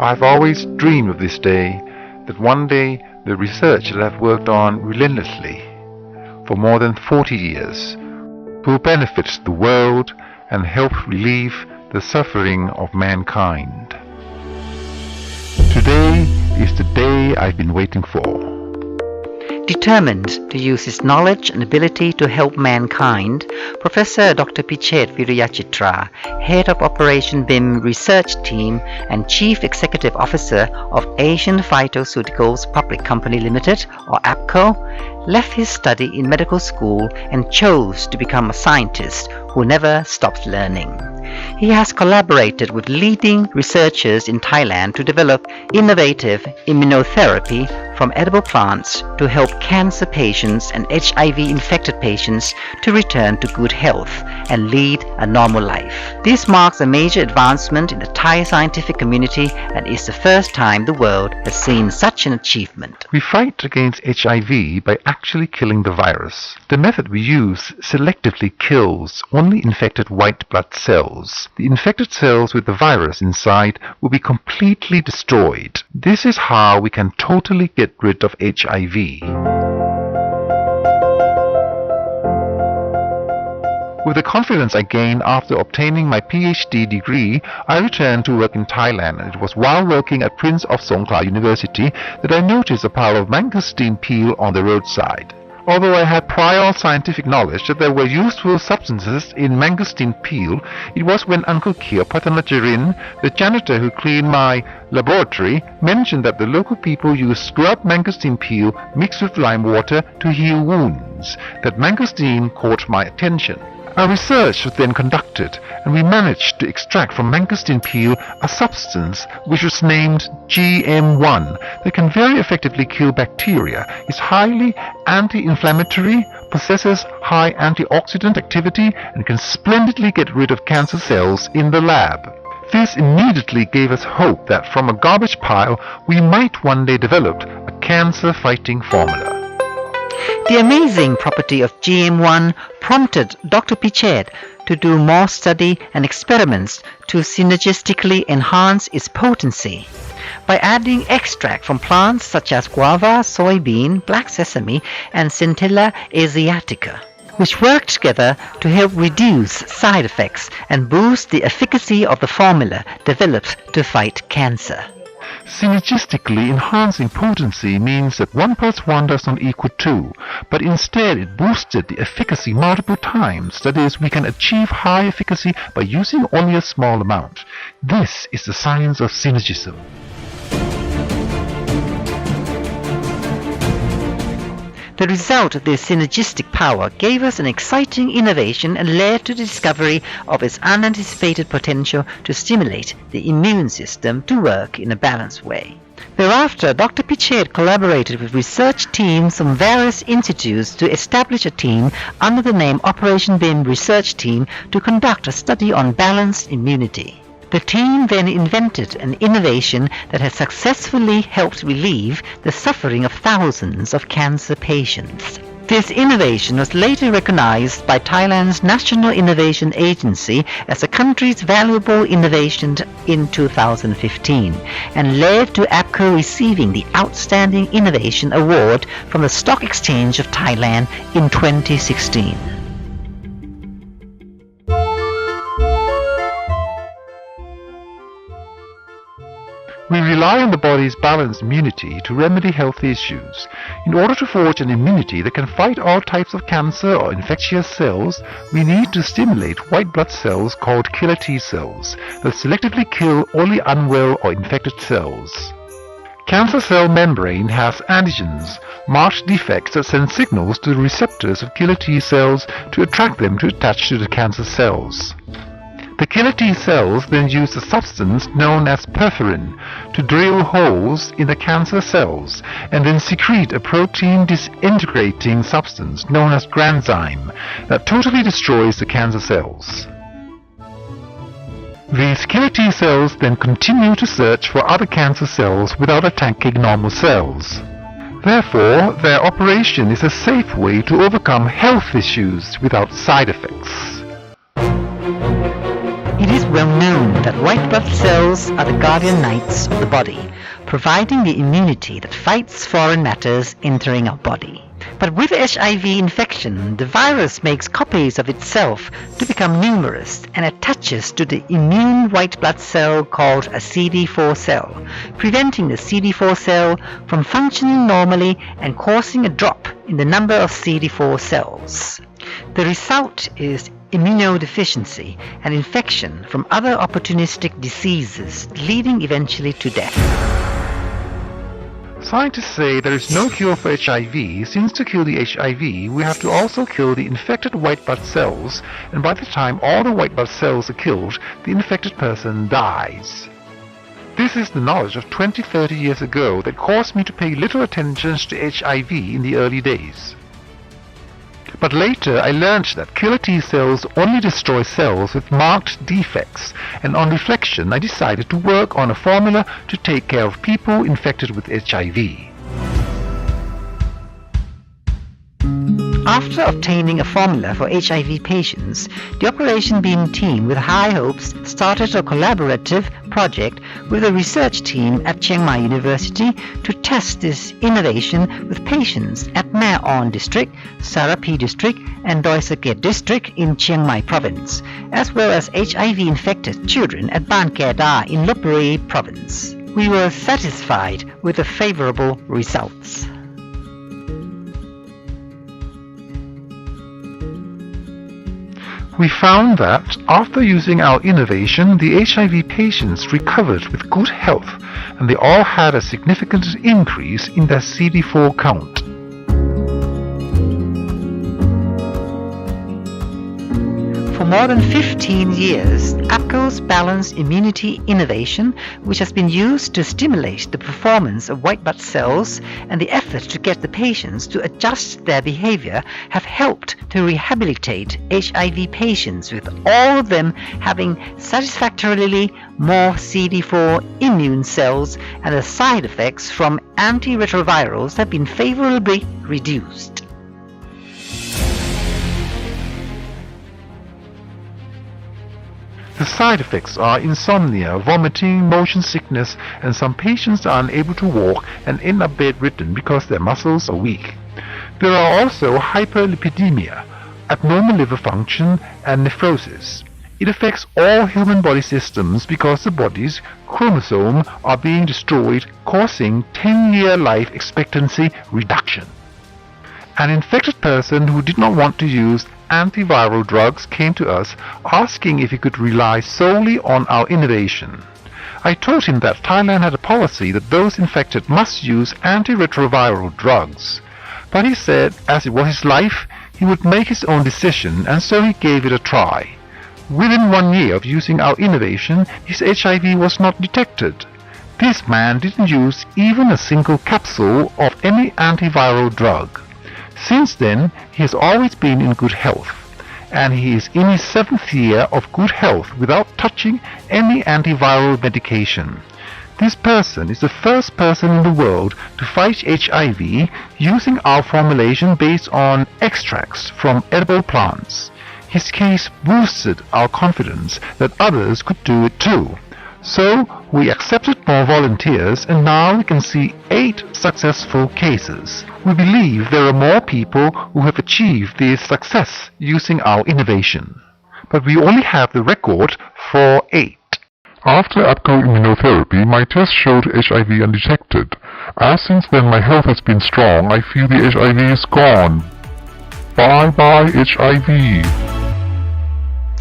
I've always dreamed of this day, that one day the research that I've worked on relentlessly for more than 40 years will benefit the world and help relieve the suffering of mankind. Today is the day I've been waiting for. Determined to use his knowledge and ability to help mankind, Professor Dr. Pichet Virayachitra, Head of Operation BIM Research Team and Chief Executive Officer of Asian Phytoceuticals Public Company Limited, or APCO, left his study in medical school and chose to become a scientist who never stops learning. He has collaborated with leading researchers in Thailand to develop innovative immunotherapy from edible plants to help cancer patients and HIV-infected patients to return to good health and lead a normal life. This marks a major advancement in the Thai scientific community and is the first time the world has seen such an achievement. We fight against HIV by actually killing the virus. The method we use selectively kills only infected white blood cells. The infected cells with the virus inside will be completely destroyed. This is how we can totally get rid of HIV. With the confidence I gained after obtaining my PhD degree, I returned to work in Thailand, and it was while working at Prince of Songkhla University that I noticed a pile of mangosteen peel on the roadside. Although I had prior scientific knowledge that there were useful substances in mangosteen peel, it was when Uncle Kyo Patanajarin, the janitor who cleaned my laboratory, mentioned that the local people use scrubbed mangosteen peel mixed with lime water to heal wounds that mangosteen caught my attention. Our research was then conducted, and we managed to extract from mangosteen peel a substance which was named GM1 that can very effectively kill bacteria, is highly anti-inflammatory, possesses high antioxidant activity, and can splendidly get rid of cancer cells in the lab. This immediately gave us hope that from a garbage pile we might one day develop a cancer-fighting formula. The amazing property of GM1 prompted Dr. Pichet to do more study and experiments to synergistically enhance its potency. By adding extract from plants such as guava, soybean, black sesame, and Centella asiatica, which work together to help reduce side effects and boost the efficacy of the formula developed to fight cancer. Synergistically enhancing potency means that 1 + 1 does not equal 2, but instead it boosted the efficacy multiple times. That is, we can achieve high efficacy by using only a small amount. This is the science of synergism. The result of this synergistic power gave us an exciting innovation and led to the discovery of its unanticipated potential to stimulate the immune system to work in a balanced way. Thereafter, Dr. Pichet collaborated with research teams from various institutes to establish a team under the name Operation BIM Research Team to conduct a study on balanced immunity. The team then invented an innovation that has successfully helped relieve the suffering of thousands of cancer patients. This innovation was later recognized by Thailand's National Innovation Agency as the country's valuable innovation in 2015 and led to APCO receiving the Outstanding Innovation Award from the Stock Exchange of Thailand in 2016. We rely on the body's balanced immunity to remedy health issues. In order to forge an immunity that can fight all types of cancer or infectious cells, we need to stimulate white blood cells called killer T cells that selectively kill only unwell or infected cells. Cancer cell membrane has antigens, marked defects that send signals to the receptors of killer T cells to attract them to attach to the cancer cells. The killer T cells then use a substance known as perforin to drill holes in the cancer cells and then secrete a protein disintegrating substance known as granzyme that totally destroys the cancer cells. These killer T cells then continue to search for other cancer cells without attacking normal cells. Therefore, their operation is a safe way to overcome health issues without side effects. It is well well known that white blood cells are the guardian knights of the body, providing the immunity that fights foreign matters entering our body. But with HIV infection, the virus makes copies of itself to become numerous and attaches to the immune white blood cell called a CD4 cell, preventing the CD4 cell from functioning normally and causing a drop in the number of CD4 cells. The result is immunodeficiency and infection from other opportunistic diseases, leading eventually to death. Scientists say there is no cure for HIV, since to kill the HIV we have to also kill the infected white blood cells, and by the time all the white blood cells are killed, the infected person dies. This is the knowledge of 20-30 years ago that caused me to pay little attention to HIV in the early days. But later I learned that killer T cells only destroy cells with marked defects, and on reflection I decided to work on a formula to take care of people infected with HIV. After obtaining a formula for HIV patients, the Operation Beam team with high hopes started a collaborative project with a research team at Chiang Mai University to test this innovation with patients at Mae On District, Sarapi District and Doi Saket District in Chiang Mai Province, as well as HIV-infected children at Ban Kae Da in Lopburi Province. We were satisfied with the favorable results. We found that, after using our innovation, the HIV patients recovered with good health, and they all had a significant increase in their CD4 count. For more than 15 years, APCO's balanced immunity innovation, which has been used to stimulate the performance of white blood cells and the effort to get the patients to adjust their behavior, have helped to rehabilitate HIV patients, with all of them having satisfactorily more CD4 immune cells, and the side effects from antiretrovirals have been favorably reduced. The side effects are insomnia, vomiting, motion sickness, and some patients are unable to walk and end up bedridden because their muscles are weak. There are also hyperlipidemia, abnormal liver function, and nephrosis. It affects all human body systems because the body's chromosomes are being destroyed, causing 10-year life expectancy reduction. An infected person who did not want to use antiviral drugs came to us asking if he could rely solely on our innovation. I told him that Thailand had a policy that those infected must use antiretroviral drugs. But he said, as it was his life, he would make his own decision, and so he gave it a try. Within 1 year of using our innovation, his HIV was not detected. This man didn't use even a single capsule of any antiviral drug. Since then, he has always been in good health, and he is in his 7th year of good health without touching any antiviral medication. This person is the first person in the world to fight HIV using our formulation based on extracts from edible plants. His case boosted our confidence that others could do it too. So we accepted more volunteers, and now we can see 8 successful cases. We believe there are more people who have achieved this success using our innovation. But we only have the record for 8. After APCO immunotherapy, my test showed HIV undetected. As since then my health has been strong, I feel the HIV is gone. Bye-bye HIV.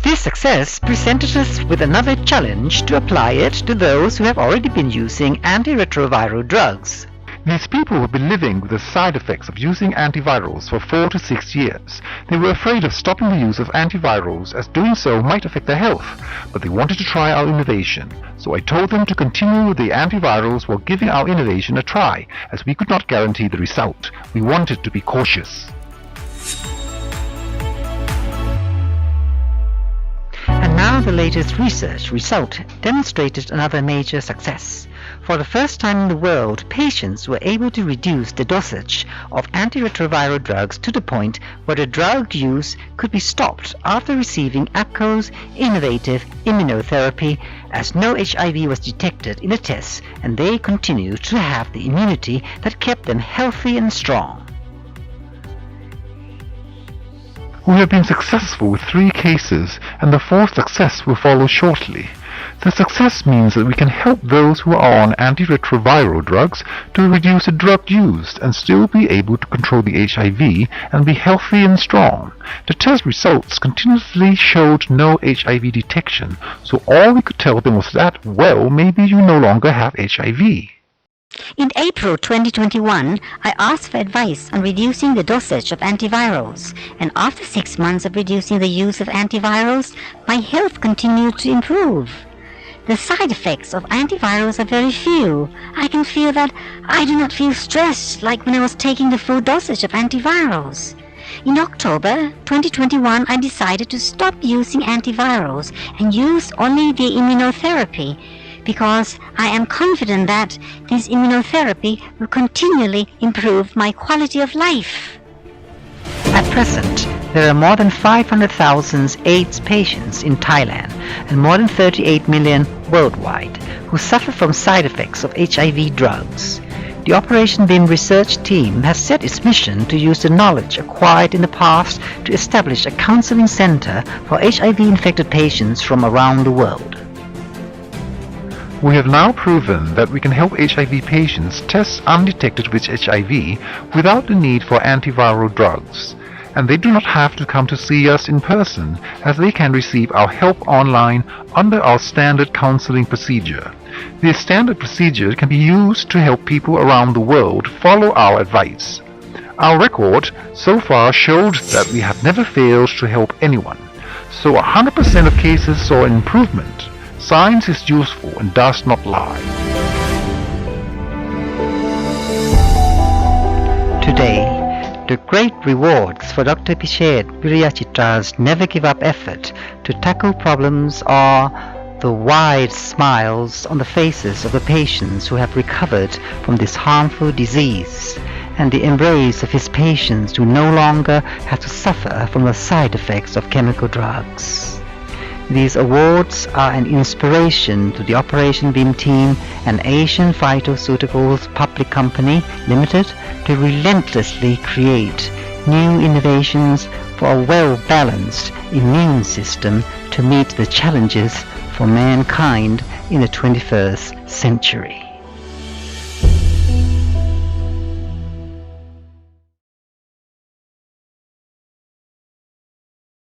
This success presented us with another challenge to apply it to those who have already been using antiretroviral drugs. These people have been living with the side effects of using antivirals for 4 to 6 years. They were afraid of stopping the use of antivirals, as doing so might affect their health, but they wanted to try our innovation. So I told them to continue with the antivirals while giving our innovation a try, as we could not guarantee the result. We wanted to be cautious. And now the latest research result demonstrated another major success. For the first time in the world, patients were able to reduce the dosage of antiretroviral drugs to the point where the drug use could be stopped after receiving APCO's innovative immunotherapy, as no HIV was detected in the tests, and they continued to have the immunity that kept them healthy and strong. We have been successful with 3 cases, and the 4th success will follow shortly. The success means that we can help those who are on antiretroviral drugs to reduce the drug used and still be able to control the HIV and be healthy and strong. The test results continuously showed no HIV detection, so all we could tell them was that, well, maybe you no longer have HIV. In April 2021, I asked for advice on reducing the dosage of antivirals, and after 6 months of reducing the use of antivirals, my health continued to improve. The side effects of antivirals are very few. I can feel that I do not feel stressed like when I was taking the full dosage of antivirals. In October 2021, I decided to stop using antivirals and use only the immunotherapy, because I am confident that this immunotherapy will continually improve my quality of life. At present, there are more than 500,000 AIDS patients in Thailand and more than 38 million worldwide who suffer from side effects of HIV drugs. The Operation BIM research team has set its mission to use the knowledge acquired in the past to establish a counseling center for HIV-infected patients from around the world. We have now proven that we can help HIV patients test undetected with HIV without the need for antiviral drugs, and they do not have to come to see us in person, as they can receive our help online under our standard counseling procedure. This standard procedure can be used to help people around the world follow our advice. Our record so far showed that we have never failed to help anyone, so 100% of cases saw an improvement. Science is useful and does not lie. Today, the great rewards for Dr. Pichet Viriyachitra's never give up effort to tackle problems are the wide smiles on the faces of the patients who have recovered from this harmful disease, and the embrace of his patients who no longer have to suffer from the side effects of chemical drugs. These awards are an inspiration to the Operation BIM team and Asian Phytoceuticals Public Company Limited to relentlessly create new innovations for a well-balanced immune system to meet the challenges for mankind in the 21st century.